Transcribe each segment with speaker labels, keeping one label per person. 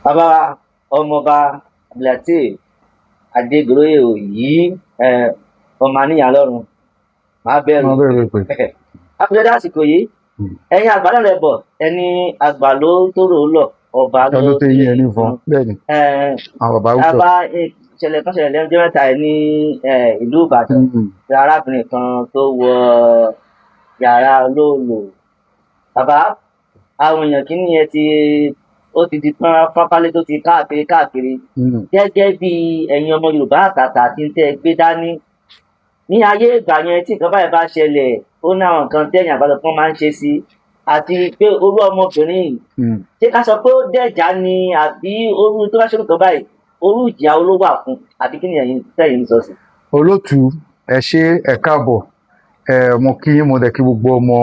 Speaker 1: bàbá ọmọọba Abdulateef Adégoróyè Òyí ọmọ àníyàn lọ́run máa bẹ̀rù àpẹẹrẹ àsìkò yìí ẹ̀yin àgbà náà lẹ bọ̀ ẹni àgbà ló tóró lọ ọba ló
Speaker 2: tẹ yín ẹni fún bẹ́ẹ̀ni àwọn bàbá wúsọ.
Speaker 1: àbá ìṣẹ̀lẹ̀ kan ṣẹlẹ̀ lẹ́jọ́ mẹ́ta ẹ̀ ní ìlú Ìbàdàn tí arábìnrin kan tó wọ yàrá olóòlò bàbá àwọn èèyàn kìíní yẹn ó ti di pápálẹ́ tó ti káàkiri gẹ́gẹ́ bí ẹ̀yin ọmọ Yorùbá àtàtà tí ń tẹ́ gbé dání ní ayé ìgbà yẹn tí nǹkan báyìí bá ṣẹlẹ̀ ó ní àwọn nǹkan tẹ́yìn àgbàdo kan máa ń ṣe sí àti pé orú ọmọbìnrin yìí ṣé ká sọ pé ó dẹ̀já ni àbí orú tó bá ṣe nǹkan báyìí orú ìjà olówó àfún àbí kí ni ẹ̀yin tẹ́yìn sọ sí.
Speaker 2: olótù ẹ ṣé ẹ káàbọ̀ mo kí mo dẹ̀ kí gbogbo ọmọ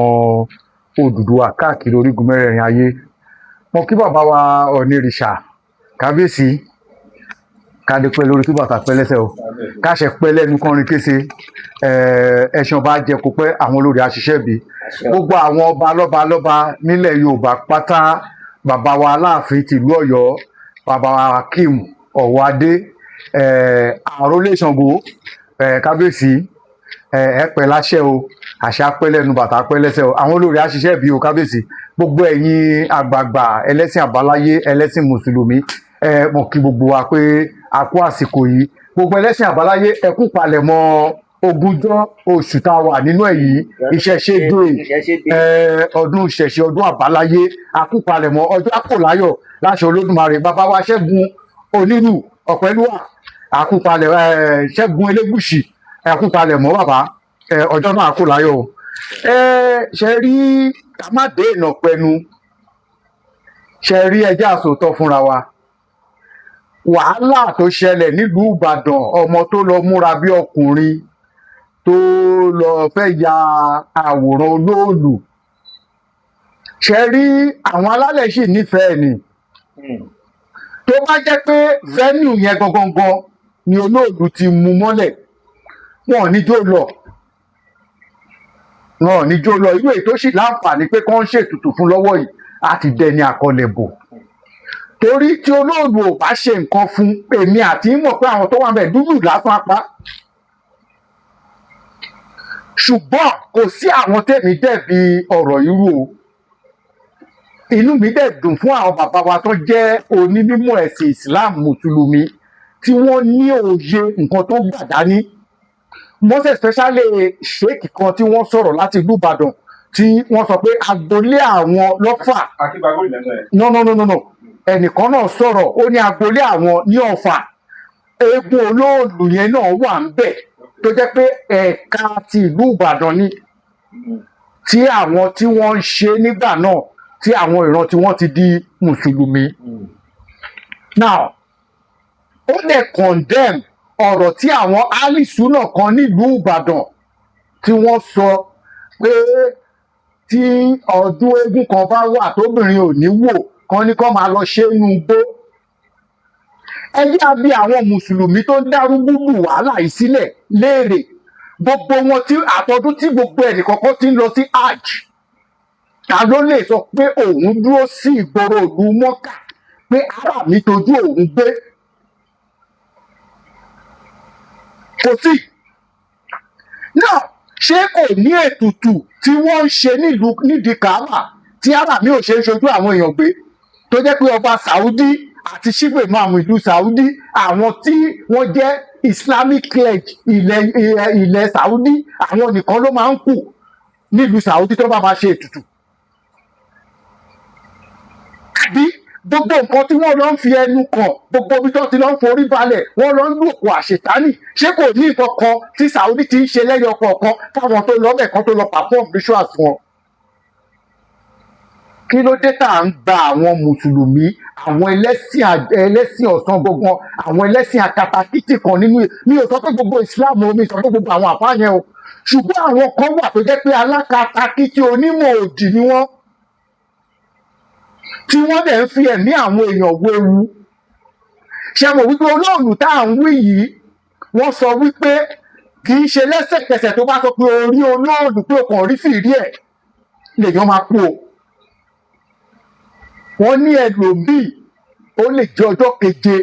Speaker 2: Odùduwà káàkiri orígun mẹ́rẹ̀ẹ̀rin ayé mo kí bàbá wa Ọ̀nìrìṣà kábíyèsí káde pẹ́ lórí kí bàtà pẹ́ lẹ́sẹ̀ o káṣẹ pẹ́ lẹ́nu kọrin kése ẹṣin ọba jẹ kó pẹ́ àwọn olórí àṣìṣe bí gbogbo àwọn ọba lọ́ba nílẹ̀ Yorùbá pátá bàbá wa Aláàfin tìlú Ọ̀yọ́ bàbá wa Akeem Ọ̀wọ́adé àrólé Ṣàngó kábíyèsí ẹ pẹ́ láṣẹ o àṣà pẹ́ lẹ́nu bàtà pẹ́ lẹ́sẹ̀ o àwọn olórí àṣìṣe bí o kábíyèsí gbogbo ẹ̀yin àgbààgbà ẹlẹ́sìn àbáláyé ẹlẹ́sìn mùsùlùmí mo kí gbogbo wa pé a kú àsìkò yìí gbogbo ẹlẹ́sìn àbáláyé ẹ kú palẹ̀mọ́ ogúnjọ́ oṣù tá a wà nínú ẹ̀ yìí ìṣẹ̀ṣe dé ọdún ìṣẹ̀ṣe ọdún àbáláyé a kú palẹ̀mọ́ ọjọ́ àkòláyọ̀ láṣẹ Olódùmarè bàbá wa Ṣẹ́gun Onírù Ọ̀pẹ́lúwà a kú palẹ̀mọ́ Ṣẹ́gun Elégùṣì a kú palẹ̀mọ́ bàbá ọjọ́ náà àkòláyọ̀ ṣe rí ká má dé ìnà pẹnu ṣe rí ẹjẹ́ àsòótọ́ fúnra wa wàhálà tó ṣẹlẹ̀ nílùú Ìbàdàn ọmọ tó lọ múra bí ọkùnrin tó lọ fẹ́ ya àwòrán olóòlù ṣe rí àwọn alálẹ̀ sì nífẹ̀ẹ́ ni tó bá jẹ́ pé venue yẹn gangan ni olóòlù ti mú mọ́lẹ̀ wọn ò ní jó lọ irú èyí tó sì láǹfààní pé kán ṣètùtù fún lọ́wọ́ yìí á ti dẹni àkọlẹ̀bò torí tí olóòlù ò bá ṣe nǹkan fún èmi àti mọ̀ pé àwọn tó wà bẹ̀ dúdú lásán apá ṣùgbọ́n kò sí àwọn tèmi dẹ̀bi ọ̀rọ̀ irú o inú mi dẹ̀ dùn fún àwọn bàbá wa tó jẹ́ onímọ̀ ẹ̀sìn Islam mùsùlùmí tí wọ́n ní òye nǹkan tó gbà dání most especially sheik kan tí wọ́n sọ̀rọ̀ láti ìlú Ìbàdàn tí wọ́n sọ pé agboolé àwọn lọ́fà no ẹnìkan náà sọ̀rọ̀ ó ní agboolé àwọn ní Ọ̀fà eégún olóòlù yẹn náà wà ń bẹ̀ tó jẹ́ pé ẹ̀ka ti ìlú Ìbàdàn ni tí àwọn tí wọ́n ń ṣe nígbà náà tí àwọn ìran tí wọ́n ti di mùsùlùmí. Now ó lè condemn ọ̀rọ̀ tí àwọn alìsúnà kan nílùú Ìbàdàn tí wọ́n sọ pé tí ọdún eégún kan bá wà tóbìnrin ò ní wò kan ní kán máa lọ ṣe inú igbó ẹjẹ́ àbí àwọn mùsùlùmí tó ń dárúgbùgbù wàhálà yìí sílẹ̀ léèrè gbogbo wọn tí àtọdún tí gbogbo ẹnìkọ̀ọ̀kan ti ń lọ sí hajj ta ló lè sọ pé òun dúró sí ìgboro ìlú Mọ́kà pé ara mi tójú òun gbé kò sí náà ṣé kò ní ètùtù tí wọ́n ń ṣe nídìí Káàbà tí ara mi ò ṣe ń ṣojú àwọn èèyàn gbé tó jẹ́ pé ọba Saudi àti chief imam ìlú Saudi àwọn tí wọ́n jẹ́ Islamic clergy ilẹ̀ Saudi àwọn nìkan ló máa ń kù nílùú Saudi tó bá máa ṣe ètùtù àbí gbogbo nǹkan tí wọ́n lọ ń fi ẹnu kàn gbogbo ibi tó ti lọ ń forí balẹ̀ wọ́n lọ ń lòpọ̀ àṣetánì ṣé kò ní nǹkan kan tí Saudi ti ń ṣe lẹ́yọ kọ̀ọ̀kan fáwọn tó lọ bẹ̀ kan tó lọ perform rituals fún ọ. Kí ló dé tá à ń gba àwọn mùsùlùmí àwọn ẹlẹ́sìn ọ̀sán gbọ̀ngàn àwọn ẹlẹ́sìn akatakítì kan nínú mi ò sọ pé gbogbo Islam mi sọ pé gbogbo àwọn àfáà yẹn o ṣùgbọ́n àwọn kan wà tó jẹ́ pé alákatakítì onímọ̀ òdì ni wọ́n tí wọ́n dẹ̀ ń fi ẹ̀mí àwọn èèyàn wéwu ṣe mọ̀ wípé olóòlù tá à ń wí yìí wọ́n sọ wípé kì í ṣe lẹ́sẹ̀kẹsẹ̀ tó bá sọ pé orí olóòlù pé o kàn rí fìrí ẹ̀ lèèyàn máa kú o wọ́n ní ẹlòmíì ó lè jẹ́ ọjọ́ keje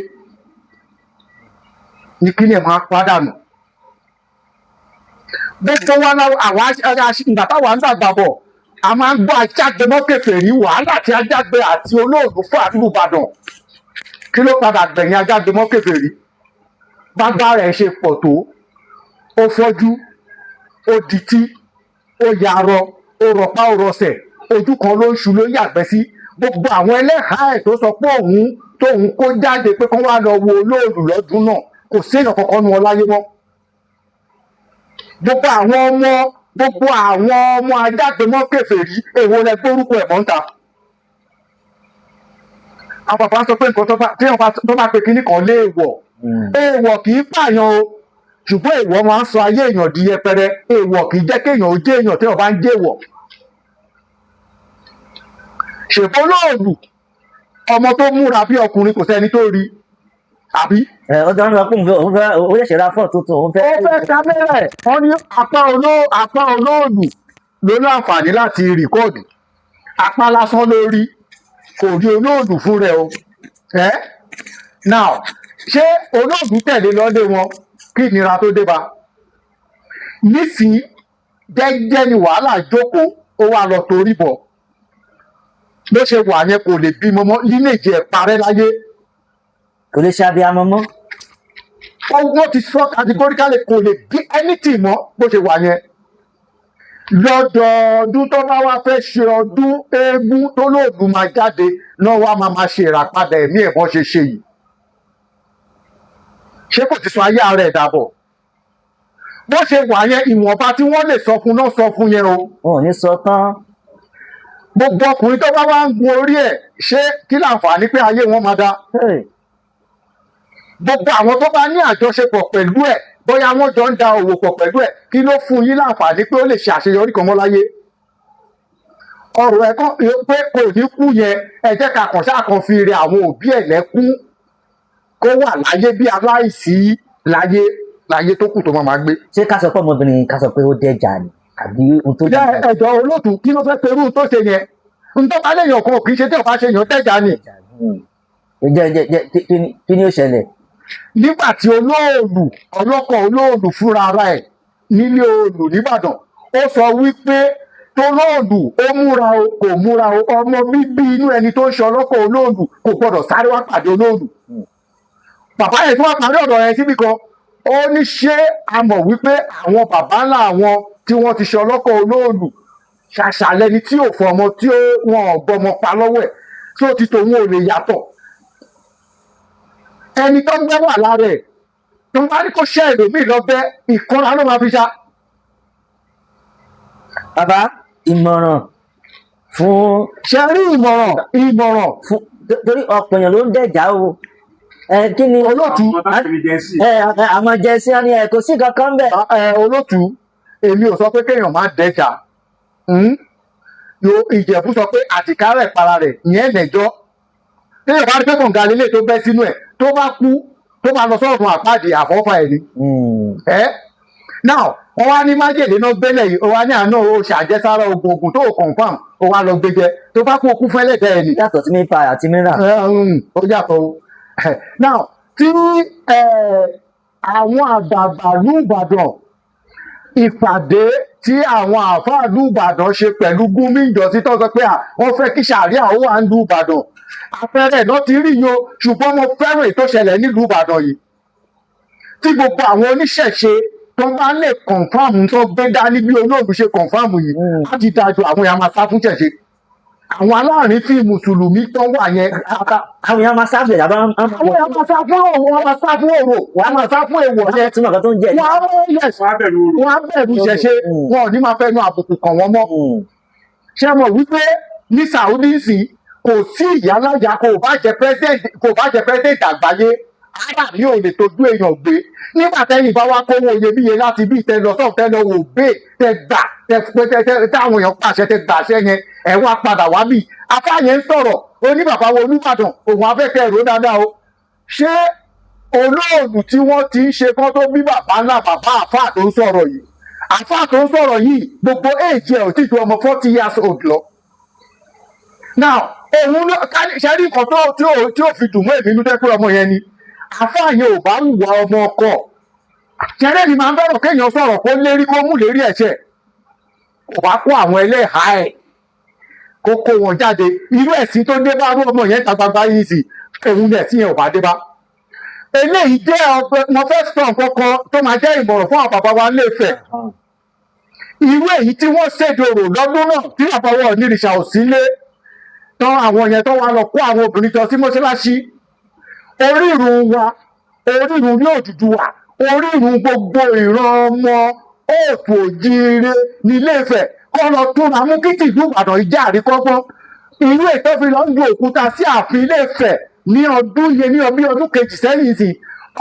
Speaker 2: ní kíní ẹ̀ máa pàdánù. Gbogbo wa náà àwọn ìgbà táwa ń dàgbà bọ̀ a máa ń gbọ́ ajágbe mọ́ kèfèrí wàhálà tí ajágbe àti olóòlù fún àdúgbò Ìbàdàn. Kí ló padà gbẹ̀yìn ajágbe mọ́ kèfèrí? Bàbá rẹ̀ ṣe pọ̀ tó, ó fọ́jú, ó dití, ó yarọ, ó rọpá ó rọsẹ̀, ojú kan ló ń ṣu ló yàgbẹ́ sí. Gbogbo àwọn ẹlẹ́hàá ẹ̀ tó sọ pé tóun kó jáde pé kán wá lọ wo olóòlù lọ́dún náà kò séèyàn kankan nu wọn láyé mọ́. Gbogbo àwọn ọmọ ajágbe mọ́ kèfèrí èwo lẹ gbórúkọ ẹ̀ mọ́ ń ta. Àwọn bàbá sọ pé nǹkan tó bá pe kinní kan léèwọ̀. Èèwọ̀ kì í pààyàn o, ṣùgbọ́n èèwọ̀ máa ń sọ ayé èèyàn di yẹpẹrẹ. Èèwọ̀ kì í jẹ́ kéèyàn ó jẹ́ èèyàn tí wọ́n bá ń jẹ́wọ̀. Ṣèbó lóòlù ọmọ tó múra bí ọkùnrin kò sẹ́ni tó rí àbí.
Speaker 1: ọjọ́ ń lọ pé òun ṣẹ̀ṣẹ̀ ra fọ́ọ̀ tuntun òun fẹ́.
Speaker 2: ó fẹ́ kámẹ́rà ẹ̀ wọ́n ní apá olóòlù ló láǹfààní láti rìkọ́ọ̀dù, apá lásán ló rí, kò rí olóòlù fún rẹ̀ o. Now ṣé olóòlù tẹ̀lé lọ́lé wọn kí ìnira tó dé bá? Nísìnyí jẹ́jẹ́ ni wàhálà jókòó ó wá lọ torí bọ̀. Bó ṣe wà yẹn kò lè bímọ mọ́, lílèjì ẹ̀ parẹ́ láyé.
Speaker 1: Kò lè ṣe abiyamọ mọ́.
Speaker 2: Wọ́n ti sọ categorically kò lè bí anything mọ́ bó ṣe wà yẹn. Lọ́dọọdún tó bá wá fẹ́ ṣe ọdún eégún tó lóòlù máa jáde náà wá máa ṣe ìràpadà ẹ̀mí ẹ̀ bọ́n ṣe ṣe yìí. Ṣé kò ti sọ ayé ara ẹ̀ dàbọ̀? Bó ṣe wà yẹn ìwọ̀nba tí wọ́n lè sọ fún náà sọ fún yẹn o.
Speaker 1: Wọn ò ní sọ tán.
Speaker 2: Gbogbo ọkùnrin tó bá wá ń gun orí ẹ̀ ṣé kí láǹfààní pé ayé wọn máa dá? Gbogbo àwọn tó bá ní àjọṣepọ̀ pẹ̀lú ẹ̀ bóyá wọ́n jọ ń da òwò pọ̀ pẹ̀lú ẹ̀ kí ló fún yín láǹfààní pé ó lè ṣe àṣeyọrí kan mọ́ láyé? Ọ̀rọ̀ ẹ̀ kan pé kò ní kú yẹn ẹ jẹ́ ká kàn ṣáà kan fi rẹ àwọn òbí ẹ̀ lẹ́kún kó wà láyé bí aláìsí láyé tó kù tó máa gbé.
Speaker 1: Ṣé ká sọ pé ọmọbìnrin ká sọ pé ó dẹjà ni àbí ohun tó
Speaker 2: jẹ ẹjọ olóòtú kí ló fẹ́ perú tó ṣe yẹn nítorí bá léèyàn kan kì í ṣe tí ọba ṣe yàn tẹjà ni.
Speaker 1: Kí ni ó ṣẹlẹ̀?
Speaker 2: Nígbà tí ọlọ́kọ̀ olóòlù fúnra ara ẹ̀ nílé olù nìbàdàn ó sọ wípé tolóòlù ó múra o kò múra o ọmọ bíbí inú ẹni tó ń ṣe ọlọ́kọ̀ olóòlù kò gbọdọ̀ sáré wá pàdé olóòlù. Bàbá yẹn tí wọ́n parí ọ̀rọ̀ yẹn síbi kan ó ní ṣé a mọ̀ wípé àwọn bàbá ńlá àwọn tí wọ́n ti ṣe ọlọ́kọ̀ olóòlù ṣàṣàlẹ́ni tí ò fọmọ tí wọn ò gbọmọ pa lọ́wọ́ ẹ̀ tí ó ti tòun ò lè yàtọ̀. Ẹni tó ń gbẹ́ wà lára ẹ̀ tó bá ní kó ṣẹ́ ẹlòmíì lọ́bẹ̀ ìkanra ló máa fi ṣá.
Speaker 1: Bàbá ìmọ̀ràn fún.
Speaker 2: Ṣe rí ìmọ̀ràn
Speaker 1: fún torí ọ̀pọ̀ èèyàn ló ń dẹ̀jà o. Kí ni
Speaker 2: olóòtú
Speaker 1: àwọn jẹ́sí ni kò sí kankan bẹ́ẹ̀.
Speaker 2: Olóòtú èmi ò sọ pé kéèyàn má dẹ̀jà. Ìjẹ̀bú sọ pé àtìkárẹ̀ para rẹ̀ ìyẹn lẹ́jọ́. Téèyàn bá rí pé kọ̀ǹga lélẹ̀ tó bẹ́ sínú ẹ̀ tó bá kú tó bá lọ sọ́ọ̀rùn àpáàdé àfọ́fà ẹ̀ ni. Now wọ́n wá ní májèlé náà gbélé yìí ó wá ní àná o ṣàjẹsára oògùn tó confam ó wá lọ gbẹjẹ tó bá kú okú fẹ́lẹ́dẹ̀ ẹ̀ ni.
Speaker 1: Yàtọ̀ sí nípa àti mìíràn.
Speaker 2: Ó yàtọ̀ o. Now tí àwọn àgbààgbà ìlú Ìbàdàn ìpàdé tí àwọn àáfàá ìlú Ìbàdàn ṣe pẹ̀lú Gumi ìjọsí tó sọ pé wọ́n fẹ́ kí sàríà ó wà nílùú Ìbàdàn àpẹẹrẹ náà ti rí yo ṣùgbọ́n mo fẹ́ràn ètò ìṣẹ̀lẹ̀ nílùú Ìbàdàn yìí tí gbogbo àwọn oníṣẹ̀ṣe tó bá lè kọ̀ǹfàmù tó gbé dání bí olóògùn ṣe kọ̀ǹfàmù yìí á ti dájú àwọn èèyàn máa sá fún ṣẹ̀ṣe. Àwọn aláàrin tí mùsùlùmí tó wà yẹn.
Speaker 1: Àwọn èèyàn máa sá fún ìyàbá.
Speaker 2: Àwọn èèyàn máa sá fún òwò, wọ́n máa sá fún òrò, wọ́n máa sá fún èèwọ̀ yẹn.
Speaker 1: Tí màkà tó ń jẹ.
Speaker 2: Wọ́n á bẹ̀rù ṣẹ̀ṣe, wọn ò ní máa fẹ́nu àbùkù kàn wọ́n mọ́. Ṣé mọ̀ wípé ní Saudi sì kò sí ìyálàyà kò bá jẹ president àgbáyé aráàlú ò lè tójú èèyàn gbé nígbà tẹ́yìn bá wá kówó iyebíye láti bí tẹ lọ sọ́ọ̀ tẹ lọ wò gbé tẹ gbà táwọn èèyàn pàṣẹ tẹ gbàṣẹ yẹn ẹ wá padà wá bì afáyẹn ń sọ̀rọ̀ oní bàbá wo Olúbàdàn òun afẹ́kẹ́ ẹ̀rọ dáadáa o ṣé olóòlù tí wọ́n ti ń ṣe kán tó bí bàbá ńlá bàbá àfáà tó ń sọ̀rọ̀ yìí àfáà tó ń sọ̀rọ̀ yìí gbogbo éèjì ẹ̀ ò tí ju ọmọ 40 years old lọ. Now òun ló ṣẹ́rí nǹkan tí ó fi dùn mọ́ èmi inú tẹ́ pé ọmọ yẹn ni àfáà yẹn ò bá wùwà ọmọ ọkọ ṣẹ́rẹ́ ni máa ń bẹ̀rọ̀ kéèyàn sọ̀rọ̀ kó lérí kó mú lérí ẹ̀ṣẹ̀ kò bá kó àwọn ẹlẹ́hàá ẹ̀ kó kó wọn jáde irú ẹ̀sìn tó dé bá rú ọmọ yẹn ta gbangba yìí sí òun ní ẹ̀sìn yẹn ò bá dé bá. Eléyìí jẹ́ wọn fẹ́ sọ nǹkan kan tó máa jẹ́ ìmọ̀ràn fún àwọn bàbá wa Ilé-Ifẹ̀ irú èyí tí wọ́n ṣèdòrò lọ́dún náà tí bàbá wa Onírìṣà ò sílé tán àwọn yẹn tó wá lọ kó àwọn obìnrin jọ sí mọ́ṣáláṣí orírun wa orírun ní Odùduwà orírun gbogbo ìran ọmọ òòpù òjíire ní Ilé-Ifẹ̀ kọ́ lọ túnra mú kí tìlú Ìbàdàn ìjà àríkọ́gbọ́n irú ètò fi lọ ń ju òkúta sí ààfin Ilé-Ifẹ̀ ní ọdún yẹn ní ọdún kejì sẹ́yìn sí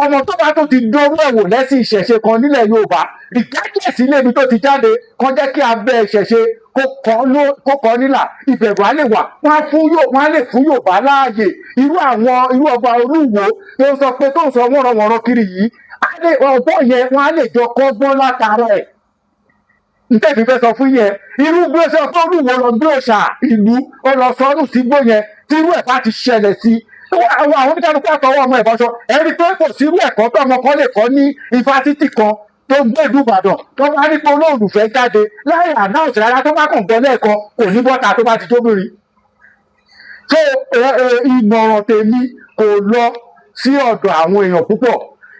Speaker 2: ọmọ tó bá tó ti dánwó ẹ̀wò lẹ́sìn ìṣẹ̀ṣe kan nílẹ̀ Yorùbá ìdájẹ́sí ilébi tó ti jáde kan jẹ́ kí abẹ́ ìṣẹ̀ṣe kó kọ́ nílà ìbẹ̀rù á lè wà wọ́n á lè fún Yorùbá láàyè irú ọba Olúwo tó ń sọ pé tó ń sọ wọ́nranwọ̀nran kiri yìí ọ̀bọ yẹn wọ́n á lè jọ kọ́gbọ́n látara ẹ̀ ntẹ́bi fẹ́ sọ fún yẹn irú bí ó ṣe ọkọ Olúwo lọ gbé òòṣà ìlú ó lọ sọnù sígbó yẹn tí irú ẹ̀ bá ti ṣẹlẹ̀ sí àwọn oníkálukú àtọwọ́ ọmọ ìbọṣọ ẹ̀rí pé kò sí irú ẹ̀kọ́ tó ọmọ kan lè kọ́ ní ifásitì kan tó gbé ìlú Ìbàdàn tó bá ní pé olóòlùfẹ́ jáde láì àdáhùn rárá tó bá kàn gbọ́ lẹ́ẹ̀kan kò ní bọ́ta tó bá ti tóbìnrin. tó ìmọ̀ràn tèmi kò lọ sí ọ̀dọ̀ àwọn èèyàn púpọ̀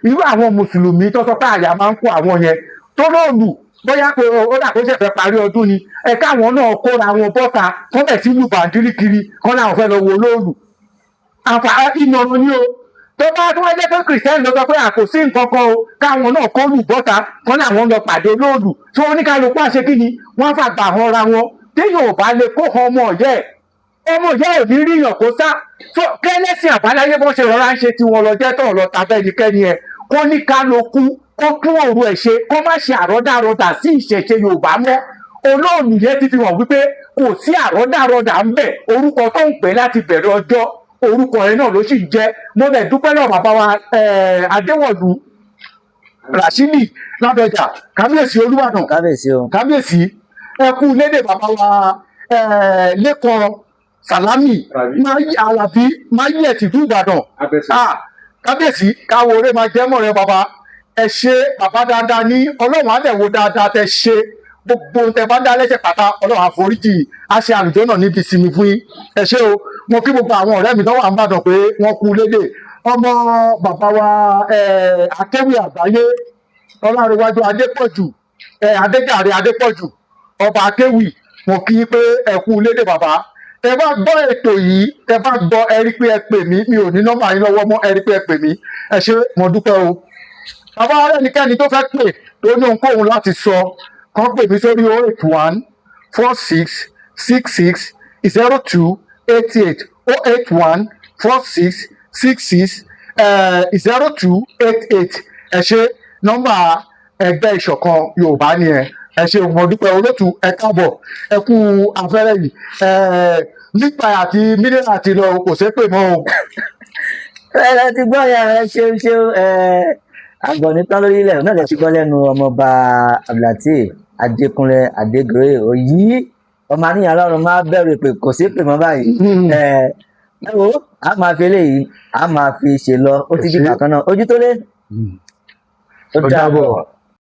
Speaker 2: irú àwọn mùsùlùmí tó sọ pé àyà máa ń kó àwọn yẹn tó lóòlù bóyá pé ó dà kó ṣẹ̀fẹ̀ parí ọdún ni ẹ̀ka àwọn náà kóra wọn bọ́ta kọ́ bẹ̀ sí lùbàdìrí kiri kọ́ náà fẹ́ lọ wo lóòlù àǹfààní ìmọ̀ràn ni o tó bá tó wá jẹ́ pé kìrìsìtẹ́nì ló sọ pé àkòsí nǹkan kan o káwọn náà kó lù bọ́ta kọ́ náà wọ́n lọ pàdé olóòlù tí wọ́n ní kálukú àṣẹ kí ni wọ́n fàgbà hanra wọn téèyàn ò bá lè kó han ọmọ ìyá ò ní ríyàn kó sá tó kẹ́lẹ́sìn àbáláyé bó ṣe rọra ń ṣe tiwọn lọ jẹ́ tán lọ tàbẹ́ ẹnikẹ́ni ẹ̀ kó ní kálukú kó tún òru ẹ̀ ṣe kó má ṣe àrọ́dàrọ́dà sí ìṣẹ̀ṣe Yorùbá mọ́ olóòlù yẹn ti fi hàn wípé kò sí àrọ́dàrọ́dà ń bẹ̀ orúkọ tó ń pè láti bẹ̀rẹ̀ ọjọ́ orúkọ rẹ̀ náà ló sì jẹ́ mo lè dúpẹ́ lọ́wọ́ bàbá wa Adéwọ̀lú Ràṣídì Ládọjà kábíyèsí Olúbàdàn kábíyèsí ẹkú lédè bàbá wa Lẹ́kan Sàlámì Àlàbí máyẹ̀ tìlú Ìbàdàn kábíyèsí káwọ orí máa jẹ́ mọ́ rẹ bàbá ẹ ṣe bàbá dáadáa ní Ọlọ́run àdẹ̀wò dáadáa tẹ ṣe gbogbo tẹ bá dá lẹ́sẹ̀ pátá Ọlọ́run àforíjì á ṣe àlùjọ náà níbi ìsinmi fún yín ẹ ṣé o mo kí gbogbo àwọn ọ̀rẹ́ mi tó wà ń bàdàn pé wọ́n kú lédè ọmọ bàbá wa akéwì àgbáyé Ọlárẹ̀wájú Adépọ̀jù Adéjàre Adépọ̀jù ọba akéwì mo kí pé ẹ kú lédè bàbá ẹ bá gbọ́ ètò yìí ẹ bá gbọ́ ẹ rí pé ẹ pè mí mi ò ní nọ́mbà yín lọ́wọ́ mọ́ ẹ rí pé ẹ pè mí ẹ ṣé mo dúpẹ́ o bàbá ẹnikẹ́ni tó fẹ́ pè tó ní ohunkóhun láti sọ kàn pè mí sórí 08146660288 08146660288 ẹ ṣé nọ́mbà ẹgbẹ́ ìṣọ̀kan Yorùbá ni ẹ ṣé mo dúpẹ́ olótù ẹ káàbọ̀ ẹ kú afẹ́rẹ́ yìí nípa àti mílíọ̀nù àti lọ kò ṣeé pè mọ́ o.
Speaker 1: ẹ ti gbọ́ yẹn ẹ ṣeun àgbọ̀nì tán lórílẹ̀ náà lè ti gbọ́ lẹ́nu ọmọọba Abdulateef Adékúnlé Adégoróyè Òyí ọmọ àníyàn Ọlọ́run máa bẹ̀rù pé kò sí pè mọ́ báyìí ẹ wo a máa fi eléyìí a máa fi ṣe lọ ó ti di bàkan náà ojú tó lé ó dàbọ̀.